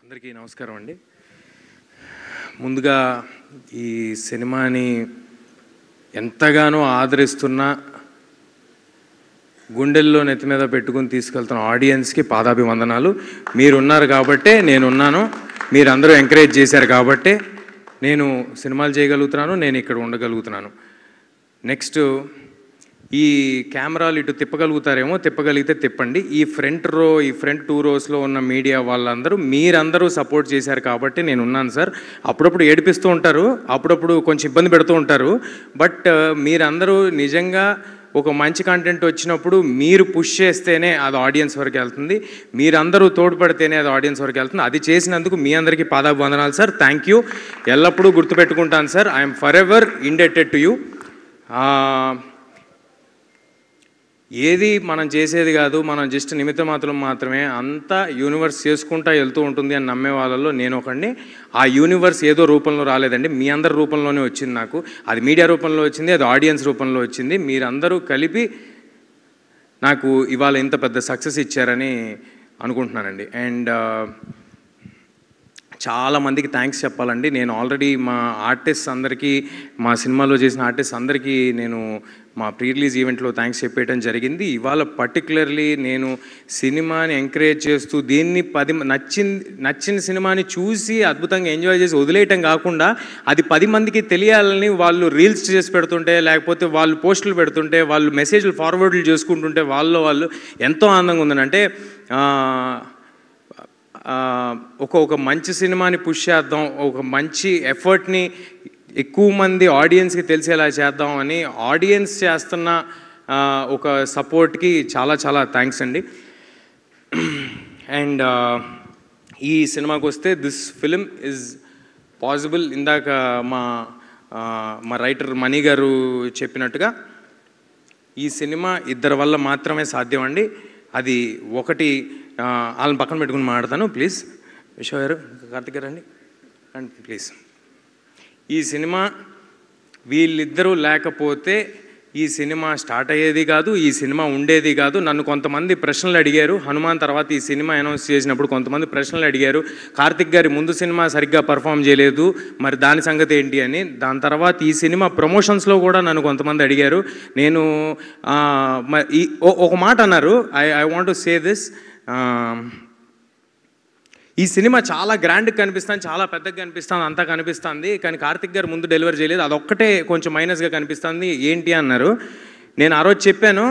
అందరికీ నమస్కారం అండి. ముందుగా ఈ సినిమాని ఎంతగానో ఆదరిస్తున్న, గుండెల్లో నెత్తి మీద పెట్టుకుని తీసుకెళ్తున్న ఆడియన్స్కి పాదాభివందనాలు. మీరున్నారు కాబట్టే నేనున్నాను, మీరందరూ ఎంకరేజ్ చేశారు కాబట్టే నేను సినిమాలు చేయగలుగుతున్నాను, నేను ఇక్కడ ఉండగలుగుతున్నాను. నెక్స్ట్, ఈ కెమెరాలు ఇటు తిప్పగలుగుతారేమో, తిప్పగలిగితే తిప్పండి. ఈ ఫ్రంట్ 2 రోస్లో ఉన్న మీడియా వాళ్ళందరూ మీరందరూ సపోర్ట్ చేశారు కాబట్టి నేను ఉన్నాను సార్. అప్పుడప్పుడు ఏడిపిస్తూ ఉంటారు, అప్పుడప్పుడు కొంచెం ఇబ్బంది పెడుతూ ఉంటారు. బట్ మీరందరూ నిజంగా ఒక మంచి కంటెంట్ వచ్చినప్పుడు మీరు పుష్ చేస్తేనే అది ఆడియన్స్ వరకు వెళ్తుంది, మీరందరూ తోడ్పడితేనే అది ఆడియన్స్ వరకు వెళ్తుంది. అది చేసినందుకు మీ అందరికీ పాదాభివందనాలు సార్. Thank you. ఎల్లప్పుడూ గుర్తుపెట్టుకుంటాను sir. I'm forever indebted to you. ఏది మనం చేసేది కాదు, మనం జస్ట్ నిమిత్త మాత్రమే, అంతా యూనివర్స్ చేసుకుంటా వెళ్తూ ఉంటుంది అని నమ్మే వాళ్ళలో నేను ఒకడిని. ఆ యూనివర్స్ ఏదో రూపంలో రాలేదండి, మీ అందరి రూపంలోనే వచ్చింది. నాకు అది మీడియా రూపంలో వచ్చింది, అది ఆడియన్స్ రూపంలో వచ్చింది. మీరందరూ కలిపి నాకు ఇవాళ ఇంత పెద్ద సక్సెస్ ఇచ్చారని అనుకుంటున్నానండి. అండ్ చాలామందికి థ్యాంక్స్ చెప్పాలండి. నేను ఆల్రెడీ మా ఆర్టిస్ట్ అందరికీ, మా సినిమాలో చేసిన ఆర్టిస్ట్ అందరికీ నేను మా ప్రీ రిలీజ్ ఈవెంట్లో థ్యాంక్స్ చెప్పేయడం జరిగింది. ఇవాళ పర్టికులర్లీ నేను సినిమాని ఎంకరేజ్ చేస్తూ దీన్ని నచ్చిన సినిమాని చూసి అద్భుతంగా ఎంజాయ్ చేసి వదిలేయటం కాకుండా అది 10 మందికి తెలియాలని వాళ్ళు రీల్స్ చేసి పెడుతుంటే, లేకపోతే వాళ్ళు పోస్టులు పెడుతుంటే, వాళ్ళు మెసేజ్లు ఫార్వర్డ్లు చేసుకుంటుంటే వాళ్ళు ఎంతో ఆనందంగా ఉందని. అంటే ఒక మంచి సినిమాని పుష్ చేద్దాం, ఒక మంచి ఎఫర్ట్ని ఎక్కువ మంది ఆడియన్స్కి తెలిసేలా చేద్దాం అని ఆడియన్స్ చేస్తున్న ఒక సపోర్ట్కి చాలా చాలా థ్యాంక్స్ అండి. అండ్ ఈ సినిమాకి వస్తే దిస్ ఫిలిం ఈజ్ పాసిబుల్. ఇందాక మా రైటర్ మణి గారు చెప్పినట్టుగా ఈ సినిమా ఇద్దరి వల్ల మాత్రమే సాధ్యం అండి. అది ఒకటి, వాళ్ళని పక్కన పెట్టుకుని మాట్లాడతాను ప్లీజ్. విశ్వ గారు, కార్తిక్ గారు అండి ప్లీజ్. ఈ సినిమా వీళ్ళిద్దరూ లేకపోతే ఈ సినిమా స్టార్ట్ అయ్యేది కాదు, ఈ సినిమా ఉండేది కాదు. నన్ను కొంతమంది ప్రశ్నలు అడిగారు, హనుమాన్ తర్వాత ఈ సినిమా అనౌన్స్ చేసినప్పుడు కొంతమంది ప్రశ్నలు అడిగారు. కార్తిక్ గారి ముందు సినిమా సరిగ్గా పర్ఫామ్ చేయలేదు, మరి దాని సంగతి ఏంటి అని. దాని తర్వాత ఈ సినిమా ప్రమోషన్స్లో కూడా నన్ను కొంతమంది అడిగారు. నేను ఒక మాట అన్నారు, I want to say this. ఈ సినిమా చాలా గ్రాండ్గా కనిపిస్తుంది, చాలా పెద్దగా కనిపిస్తుంది, అంతా కనిపిస్తుంది, కానీ కార్తిక్ గారు ముందు డెలివర్ చేయలేదు, అదొక్కటే కొంచెం మైనస్గా కనిపిస్తుంది ఏంటి అన్నారు. నేను ఆ రోజు చెప్పాను,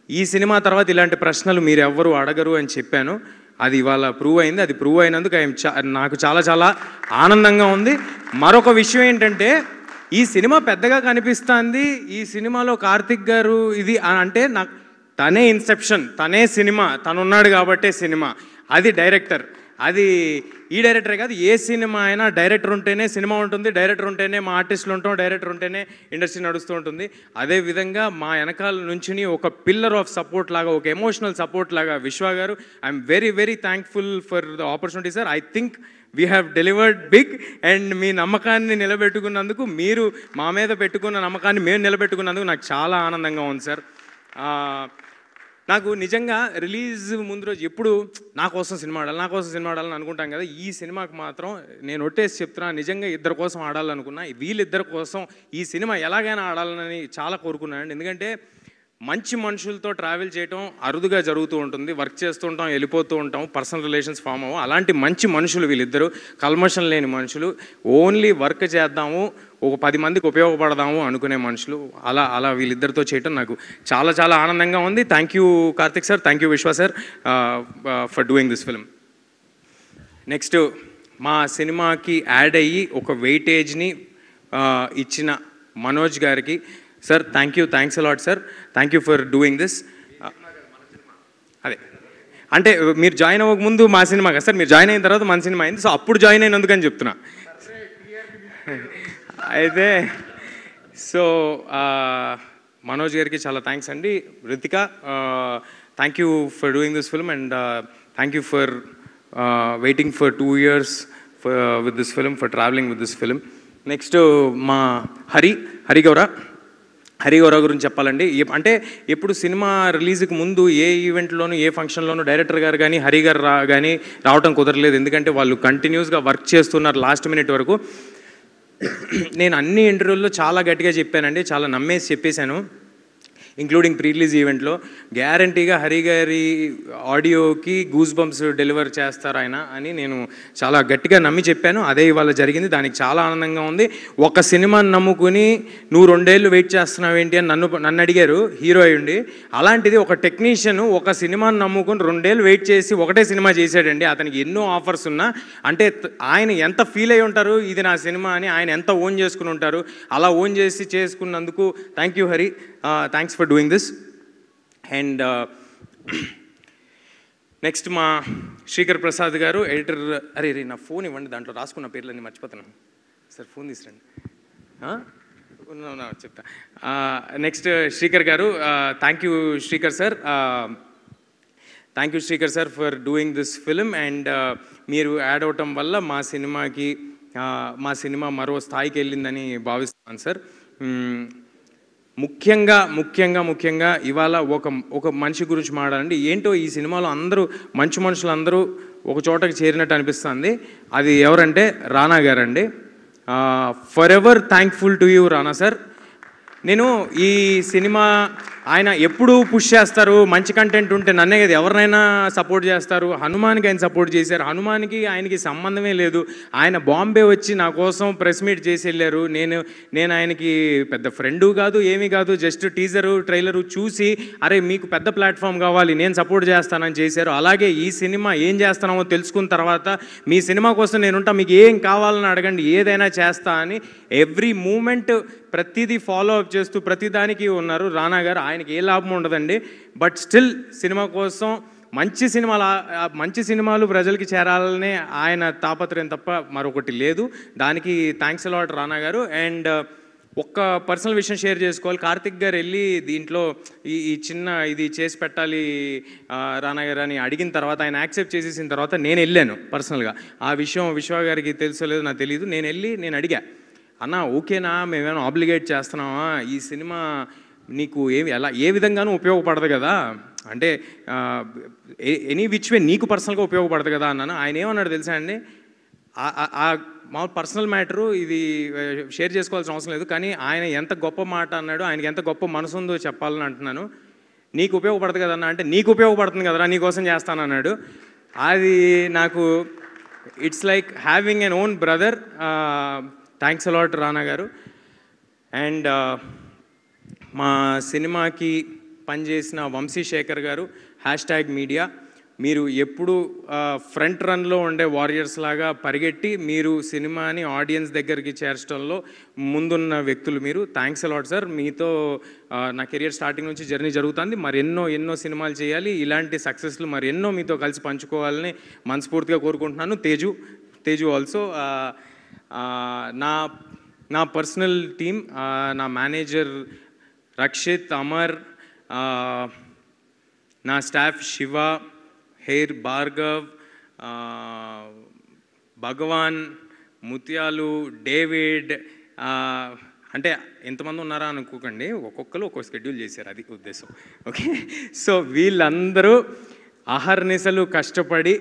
ఈ సినిమా తర్వాత ఇలాంటి ప్రశ్నలు మీరు ఎవ్వరూ అడగరు అని చెప్పాను. అది ఇవాళ ప్రూవ్ అయింది. అది ప్రూవ్ అయినందుకు నాకు చాలా చాలా ఆనందంగా ఉంది. మరొక విషయం ఏంటంటే, ఈ సినిమా పెద్దగా కనిపిస్తుంది, ఈ సినిమాలో కార్తిక్ గారు ఇది అంటే నాకు తనే ఇన్సెప్షన్, తనే సినిమా, తనున్నాడు కాబట్టే సినిమా. అది డైరెక్టర్, అది ఈ డైరెక్టరే కాదు, ఏ సినిమా అయినా డైరెక్టర్ ఉంటేనే సినిమా ఉంటుంది, డైరెక్టర్ ఉంటేనే మా ఆర్టిస్టులు ఉంటాం, డైరెక్టర్ ఉంటేనే ఇండస్ట్రీ నడుస్తూ ఉంటుంది. అదేవిధంగా మా వెనకాల నుంచి ఒక పిల్లర్ ఆఫ్ సపోర్ట్ లాగా, ఒక ఎమోషనల్ సపోర్ట్ లాగా విశ్వ గారు. I'm very very thankful for the opportunity sir. I think we have delivered big. And మీ నమ్మకాన్ని నిలబెట్టుకున్నందుకు, మీరు మా మీద పెట్టుకున్న నమ్మకాన్ని మేము నిలబెట్టుకున్నందుకు నాకు చాలా ఆనందంగా ఉంది సార్. నాకు నిజంగా రిలీజ్ ముందు రోజు ఎప్పుడు నా కోసం సినిమా ఆడాలని అనుకుంటాం కదా. ఈ సినిమాకి మాత్రం నేను ఒట్టేసి చెప్తున్నా, నిజంగా ఇద్దరి కోసం ఆడాలనుకున్నా. వీళ్ళిద్దరి కోసం ఈ సినిమా ఎలాగైనా ఆడాలని చాలా కోరుకున్నానండి. ఎందుకంటే మంచి మనుషులతో ట్రావెల్ చేయటం అరుదుగా జరుగుతూ ఉంటుంది. వర్క్ చేస్తూ ఉంటాం, వెళ్ళిపోతూ ఉంటాం, పర్సనల్ రిలేషన్స్ ఫామ్ అవ్వం. అలాంటి మంచి మనుషులు వీళ్ళిద్దరూ, కల్మషం లేని మనుషులు, ఓన్లీ వర్క్ చేద్దాము, ఒక 10 మందికి ఉపయోగపడదాము అనుకునే మనుషులు. అలా వీళ్ళిద్దరితో చేయటం నాకు చాలా చాలా ఆనందంగా ఉంది. Thank you Karthik sir, thank you Vishwa sir for doing this film. Next, మా సినిమాకి యాడ్ అయ్యి ఒక వెయిటేజ్ని ఇచ్చిన మనోజ్ గారికి, sir thanks a lot sir, thank you for doing this. అదే అంటే మీరు జాయిన్ అవ్వక ముందు మా సినిమా కదా సార్, మీరు జాయిన్ అయిన తర్వాత మన సినిమా అయింది, సో అప్పుడు జాయిన్ అయినందుకని చెప్తున్నా. అయితే సో మనోజ్ గారికి చాలా థ్యాంక్స్ అండి. Ritika, thank you for doing this film and thank you for waiting for 2 years with this film, for travelling with this film. Next మా హరి గౌర. హరిగౌరవ్ గురించి చెప్పాలండి. అంటే ఎప్పుడు సినిమా రిలీజ్కి ముందు ఏ ఈవెంట్లోనూ ఏ ఫంక్షన్లోనూ డైరెక్టర్ గారు కానీ హరి గారు కానీ రావడం కుదరలేదు. ఎందుకంటే వాళ్ళు కంటిన్యూస్గా వర్క్ చేస్తున్నారు లాస్ట్ మినిట్ వరకు. నేను అన్ని ఇంటర్వ్యూల్లో చాలా గట్టిగా చెప్పానండి, చాలా నమ్మేసి చెప్పేశాను, ఇంక్లూడింగ్ ప్రీ రిలీజ్ ఈవెంట్లో. గ్యారంటీగా హరి గారి ఆడియోకి గూస్ బంప్స్ డెలివర్ చేస్తారు ఆయన అని నేను చాలా గట్టిగా నమ్మి చెప్పాను. అదే ఇవాళ జరిగింది. దానికి చాలా ఆనందంగా ఉంది. ఒక సినిమాని నమ్ముకుని నువ్వు 2 ఏళ్ళు వెయిట్ చేస్తున్నావు ఏంటి అని నన్ను అడిగారు, హీరో అయ్యుండి. అలాంటిది ఒక టెక్నీషియన్ ఒక సినిమాని నమ్ముకుని 2 ఏళ్ళు వెయిట్ చేసి ఒకటే సినిమా చేశాడండి. అతనికి ఎన్నో ఆఫర్స్ ఉన్నా. అంటే ఆయన ఎంత ఫీల్ అయి ఉంటారు, ఇది నా సినిమా అని ఆయన ఎంత ఓన్ చేసుకుని ఉంటారు. అలా ఓన్ చేసి చేసుకున్నందుకు thank you Hari, thanks for doing this. And next మా శ్రీకర్ ప్రసాద్ గారు ఎడిటర్. అరే నా ఫోన్ ఇవ్వండి, దాంట్లో రాసుకున్న పేర్లన్నీ మర్చిపోతున్నాను సార్, ఫోన్ తీసురండి. చెప్తా. నెక్స్ట్ శ్రీకర్ గారు, thank you Srikar sir, thank you Srikar sir for doing this film. And మీరు యాడ్ అవటం వల్ల మా సినిమా మరో స్థాయికి వెళ్ళిందని భావిస్తున్నాను సార్. ముఖ్యంగా ఇవాళ ఒక మనిషి గురించి మాట్లాడండి. ఏంటో ఈ సినిమాలో అందరూ మంచి మనుషులందరూ ఒక చోటకి చేరినట్టు అనిపిస్తుంది. అది ఎవరంటే రానా గారండి. For ever thankful to you Rana sir. నేను ఈ సినిమా ఆయన ఎప్పుడు పుష్ చేస్తారు, మంచి కంటెంట్ ఉంటే నన్నే కదా ఎవరినైనా సపోర్ట్ చేస్తారు. హనుమాన్కి ఆయన సపోర్ట్ చేశారు. హనుమాన్కి ఆయనకి సంబంధమే లేదు. ఆయన బాంబే వచ్చి నా కోసం ప్రెస్ మీట్ చేసి వెళ్ళారు. నేను ఆయనకి పెద్ద ఫ్రెండు కాదు, ఏమీ కాదు, జస్ట్ టీజరు ట్రైలరు చూసి అరే మీకు పెద్ద ప్లాట్ఫామ్ కావాలి, నేను సపోర్ట్ చేస్తానని చేశారు. అలాగే ఈ సినిమా ఏం చేస్తున్నామో తెలుసుకున్న తర్వాత మీ సినిమా కోసం నేనుంటా, మీకు ఏం కావాలని అడగండి, ఏదైనా చేస్తా అని ఎవ్రీ మూమెంట్ ప్రతిదీ ఫాలో అప్ చేస్తూ ప్రతిదానికి ఉన్నారు రానా గారు. ఆయనకి ఏ లాభం ఉండదండి, బట్ స్టిల్ సినిమా కోసం మంచి సినిమాలు ప్రజలకి చేరాలనే ఆయన తాపత్రయం తప్ప మరొకటి లేదు. దానికి thanks a lot Rana garu. And ఒక్క పర్సనల్ విషయం షేర్ చేసుకోవాలి. కార్తిక్ గారు వెళ్ళి దీంట్లో ఈ చిన్న ఇది చేసి పెట్టాలి రానా గారు అని అడిగిన తర్వాత ఆయన యాక్సెప్ట్ చేసేసిన తర్వాత నేను వెళ్ళాను పర్సనల్గా. ఆ విషయం విశ్వ గారికి తెలుసో లేదో నాకు తెలియదు. నేను అడిగా, అన్న ఓకేనా, మేమేమైనా ఆబ్లిగేట్ చేస్తున్నామా, ఈ సినిమా నీకు ఏ విధంగానూ ఉపయోగపడదు కదా, అంటే ఎనీ విచ్ వే నీకు పర్సనల్గా ఉపయోగపడదు కదా అన్నాను. ఆయన ఏమన్నాడు తెలుసా అండి, మా పర్సనల్ మ్యాటరు ఇది షేర్ చేసుకోవాల్సిన అవసరం లేదు, కానీ ఆయన ఎంత గొప్ప మాట అన్నాడు, ఆయనకి ఎంత గొప్ప మనసు ఉందో చెప్పాలని అంటున్నాను. నీకు ఉపయోగపడదు కదన్నా అంటే నీకు ఉపయోగపడుతుంది కదరా, నీకోసం చేస్తానన్నాడు. అది నాకు it's like having an own brother. Thanks a lot Rana garu. And మా సినిమాకి పనిచేసిన వంశీశేఖర్ గారు, #మీడియా, మీరు ఎప్పుడు ఫ్రంట్ రన్లో ఉండే వారియర్స్ లాగా పరిగెట్టి మీరు సినిమాని ఆడియన్స్ దగ్గరికి చేర్చడంలో ముందున్న వ్యక్తులు మీరు. Thanks a lot sir. మీతో నా కెరియర్ స్టార్టింగ్ నుంచి జర్నీ జరుగుతుంది. మరి ఎన్నో సినిమాలు చేయాలి, ఇలాంటి సక్సెస్లు మరి ఎన్నో మీతో కలిసి పంచుకోవాలని మనస్ఫూర్తిగా కోరుకుంటున్నాను. తేజు ఆల్సో. నా పర్సనల్ టీమ్, నా మేనేజర్ రక్షిత్, అమర్, నా స్టాఫ్ శివ, హెయిర్ భార్గవ్, భగవాన్, ముత్యాలు, డేవిడ్, అంటే ఎంతమంది ఉన్నారా అనుకోకండి, ఒక్కొక్కరు ఒక్కొక్క షెడ్యూల్ చేశారు, అది ఉద్దేశం. ఓకే, సో వీళ్ళందరూ అహర్నిశలు కష్టపడి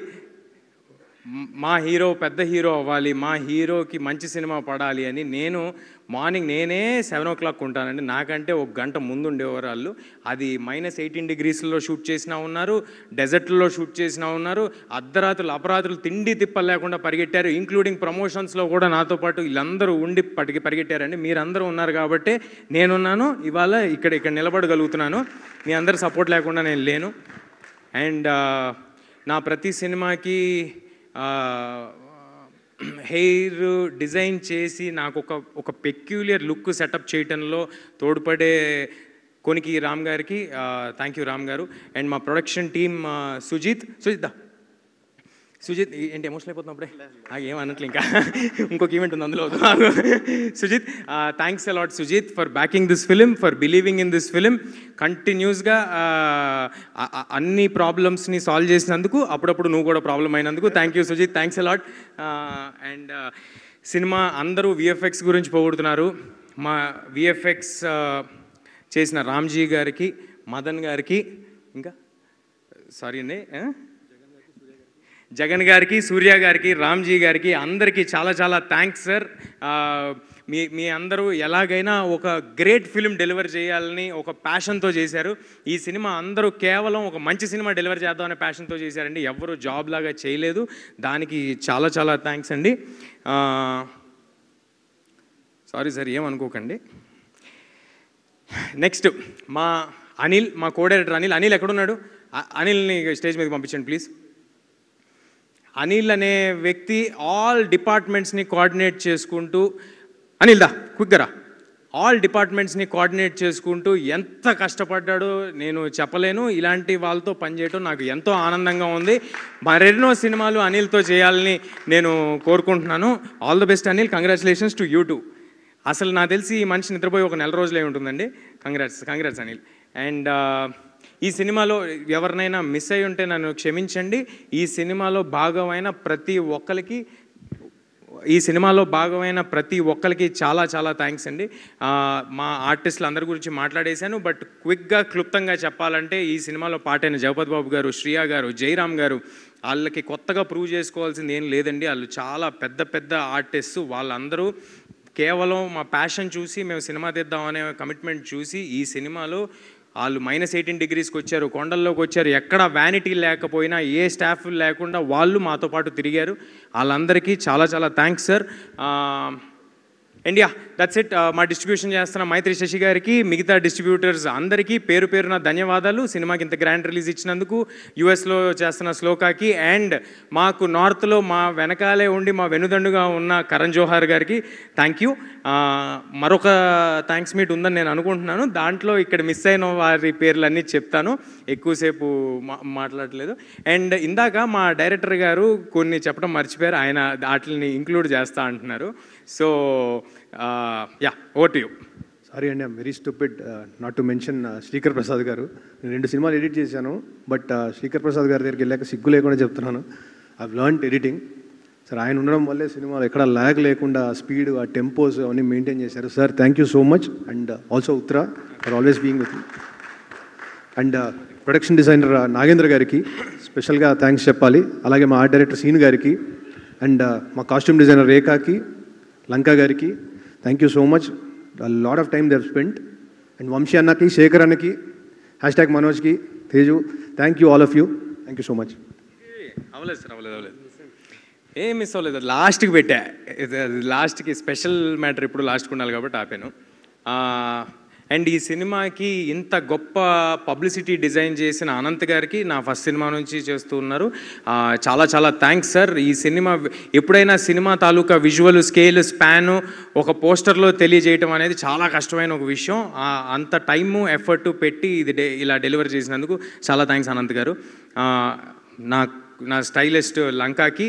మా హీరో పెద్ద హీరో అవ్వాలి, మా హీరోకి మంచి సినిమా పడాలి అని మార్నింగ్ నేనే 7 o'clock ఉంటానండి. నాకంటే 1 గంట ముందు ఉండేవారు వాళ్ళు. అది -18 degreesలో షూట్ చేసినా ఉన్నారు, డెజర్ట్లో షూట్ చేసినా ఉన్నారు, అపరాత్రులు తిండి తిప్పలు లేకుండా పరిగెట్టారు. ఇంక్లూడింగ్ ప్రమోషన్స్లో కూడా నాతో పాటు వీళ్ళందరూ ఉండి పరిగెట్టారండి. మీరందరూ ఉన్నారు కాబట్టి నేనున్నాను, ఇవాళ ఇక్కడ నిలబడగలుగుతున్నాను. మీ అందరి సపోర్ట్ లేకుండా నేను లేను. అండ్ నా ప్రతి సినిమాకి హెయిర్ డిజైన్ చేసి నాకు ఒక పెక్యులియర్ లుక్ సెటప్ చేయటంలో తోడ్పడే కొనికి రామ్ గారికి థ్యాంక్ యూ రామ్ గారు. అండ్ మా ప్రొడక్షన్ టీమ్ సుజిత్ ఏంటి ఎమోషనల్ అయిపోతున్నప్పుడే ఏమన్నట్లు, ఇంకా ఇంకొక ఈవెంట్ ఉంది అందులో. Sujith, thanks a lot Sujith for backing this film, for believing in this film. కంటిన్యూస్గా అన్ని ప్రాబ్లమ్స్ని సాల్వ్ చేసినందుకు, అప్పుడప్పుడు నువ్వు కూడా ప్రాబ్లం అయినందుకు thank you Sujith, thanks a lot. And cinema అందరూ విఎఫ్ఎక్స్ గురించి పొగుడుతున్నారు. మా విఎఫ్ఎక్స్ చేసిన రామ్జీ గారికి, మదన్ గారికి, ఇంకా సారీ అండి జగన్ గారికి, సూర్య గారికి, రామ్జీ గారికి అందరికీ చాలా చాలా థ్యాంక్స్ సార్. మీ అందరూ ఎలాగైనా ఒక గ్రేట్ ఫిలిం డెలివర్ చేయాలని ఒక ప్యాషన్తో చేశారు. ఈ సినిమా అందరూ కేవలం ఒక మంచి సినిమా డెలివర్ చేద్దామనే ప్యాషన్తో చేశారండి. ఎవరు జాబ్ లాగా చేయలేదు. దానికి చాలా చాలా థ్యాంక్స్ అండి. సారీ సార్, ఏమనుకోకండి. నెక్స్ట్ మా అనిల్, మా కో-డైరెక్టర్ అనిల్ ఎక్కడున్నాడు? అనిల్ని స్టేజ్ మీదకి పంపించండి ప్లీజ్. అనిల్ అనే వ్యక్తి ఆల్ డిపార్ట్మెంట్స్ని కోఆర్డినేట్ చేసుకుంటూ, అనిల్ దా క్విక్గా, ఆల్ డిపార్ట్మెంట్స్ని కోఆర్డినేట్ చేసుకుంటూ ఎంత కష్టపడ్డాడో నేను చెప్పలేను. ఇలాంటి వాళ్ళతో పనిచేయడం నాకు ఎంతో ఆనందంగా ఉంది. మరెన్నో సినిమాలు అనిల్తో చేయాలని నేను కోరుకుంటున్నాను. All the best Anil, congratulations to you two. అసలు నాకు తెలిసి ఈ మనిషి నిద్రపోయి ఒక నెల రోజులే ఉంటుందండి. కంగ్రాట్స్ అనిల్. అండ్ ఈ సినిమాలో ఎవరినైనా మిస్ అయి ఉంటే నన్ను క్షమించండి. ఈ సినిమాలో భాగమైన ప్రతి ఒక్కరికి చాలా చాలా థ్యాంక్స్ అండి. మా ఆర్టిస్టులు అందరి గురించి మాట్లాడేశాను. బట్ క్విక్గా క్లుప్తంగా చెప్పాలంటే ఈ సినిమాలో పాటైన జగపతి బాబు గారు, శ్రియా గారు, జయరామ్ గారు, వాళ్ళకి కొత్తగా ప్రూవ్ చేసుకోవాల్సింది ఏం లేదండి. వాళ్ళు చాలా పెద్ద పెద్ద ఆర్టిస్టు. వాళ్ళందరూ కేవలం మా ప్యాషన్ చూసి మేము సినిమా తీద్దామనే కమిట్మెంట్ చూసి ఈ సినిమాలో వాళ్ళు -18 డిగ్రీస్కి వచ్చారు, కొండల్లోకి వచ్చారు. ఎక్కడ వ్యానిటీ లేకపోయినా, ఏ స్టాఫ్ లేకుండా వాళ్ళు మాతో పాటు తిరిగారు. వాళ్ళందరికీ చాలా చాలా thanks sir. India that's it. మా డిస్ట్రిబ్యూషన్ చేస్తున్న మైత్రి శశి గారికి, మిగతా డిస్ట్రిబ్యూటర్స్ అందరికీ పేరు పేరున ధన్యవాదాలు. సినిమాకి ఇంత గ్రాండ్ రిలీజ్ ఇచ్చినందుకు. యుఎస్లో చేస్తున్న శ్లోకాకి, అండ్ మాకు నార్త్లో మా వెనకాలే ఉండి మా వెనుదండుగా ఉన్న కరణ్ జోహార్ గారికి థ్యాంక్ యూ. మరొక థ్యాంక్స్ మీట్ ఉందని నేను అనుకుంటున్నాను. దాంట్లో ఇక్కడ మిస్ అయిన వారి పేర్లన్నీ చెప్తాను, ఎక్కువసేపు మాట్లాడలేదు. అండ్ ఇందాక మా డైరెక్టర్ గారు కొన్ని చెప్పడం మర్చిపోయారు. ఆయన వాటిని ఇంక్లూడ్ చేస్తా అంటున్నారు. So ya, over to you. Sorry అండి, I'm very stupid not to mention Srikar Prasad గారు. నేను 2 సినిమాలు ఎడిట్ చేశాను. బట్ శ్రీకర్ ప్రసాద్ గారి దగ్గరికి వెళ్ళాక సిగ్గు లేకుండా చెప్తున్నాను, ఐవ్ లర్న్డ్ ఎడిటింగ్. సార్ ఆయన ఉండడం వల్లే సినిమాలు ఎక్కడ ల్యాగ్ లేకుండా స్పీడ్, ఆ టెంపోస్ అవన్నీ మెయింటైన్ చేశారు. Sir thank you so much. And also Uttara for always being with me. And production designer Nagendra గారికి స్పెషల్గా థ్యాంక్స్ చెప్పాలి. అలాగే మా ఆర్ట్ డైరెక్టర్ సీన్ గారికి, అండ్ మా కాస్ట్యూమ్ డిజైనర్ రేఖాకి, లంకా గారికి thank you so much. Lot of time they have spent. And Vamsi అన్నకి, శేఖర్ అన్నకి, #మనోజ్కి, Teju, thank you all of you. Thank you so much. అవ్వలేదు సార్, అవ్వలేదు. ఏం మిస్ అవ్వలేదు. లాస్ట్కి పెట్టా. లాస్ట్కి స్పెషల్ మ్యాటర్ ఇప్పుడు లాస్ట్కి ఉండాలి కాబట్టి ఆపాను. అండ్ ఈ సినిమాకి ఇంత గొప్ప పబ్లిసిటీ డిజైన్ చేసిన అనంత్ గారికి నా ఫస్ట్ సినిమా నుంచి చేస్తూ ఉన్నారు. చాలా చాలా థ్యాంక్స్ సార్. ఈ సినిమా ఎప్పుడైనా సినిమా తాలూకా విజువల్ స్కేల్, స్పాను ఒక పోస్టర్లో తెలియజేయటం అనేది చాలా కష్టమైన ఒక విషయం. అంత టైము, ఎఫర్ట్ పెట్టి ఇది ఇలా డెలివర్ చేసినందుకు చాలా థ్యాంక్స్ అనంత్ గారు. నా స్టైలిస్ట్ లంకాకి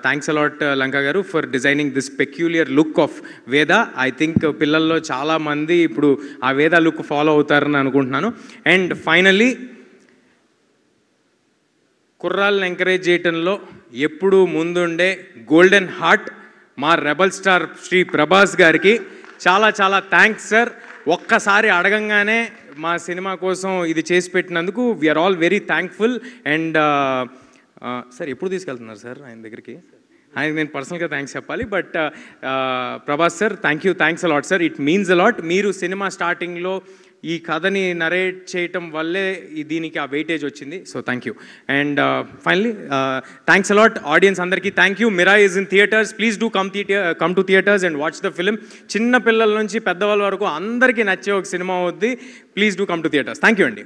థ్యాంక్స్ అలాట్ లంకా గారు for designing this peculiar look of వేద. ఐ థింక్ పిల్లల్లో చాలామంది ఇప్పుడు ఆ వేద లుక్ ఫాలో అవుతారని అనుకుంటున్నాను. అండ్ ఫైనల్లీ కుర్రాళ్ళని ఎంకరేజ్ చేయటంలో ఎప్పుడూ ముందుండే గోల్డెన్ హార్ట్ మా రెబల్ స్టార్ శ్రీ ప్రభాస్ గారికి చాలా చాలా థ్యాంక్స్ సార్. ఒక్కసారి అడగంగానే మా సినిమా కోసం ఇది చేసి పెట్టినందుకు we are all very thankful. And sir ఎప్పుడు తీసుకెళ్తున్నారు సార్ ఆయన దగ్గరికి? ఆయనకి నేను పర్సనల్గా థ్యాంక్స్ చెప్పాలి. But Prabhas sir thanks a lot sir. It means a lot. మీరు సినిమా స్టార్టింగ్లో ఈ కథని నరేట్ చేయటం వల్లే దీనికి ఆ వెయిటేజ్ వచ్చింది. So thank you. And finally thanks a lot audience అందరికీ. Thank you. Mira is in theatres. Please do come to theatres and watch the film. చిన్న పిల్లల నుంచి పెద్దవాళ్ళ వరకు అందరికీ నచ్చే ఒక సినిమా అవుద్ది. Please do come to theatres. Thank you అండి.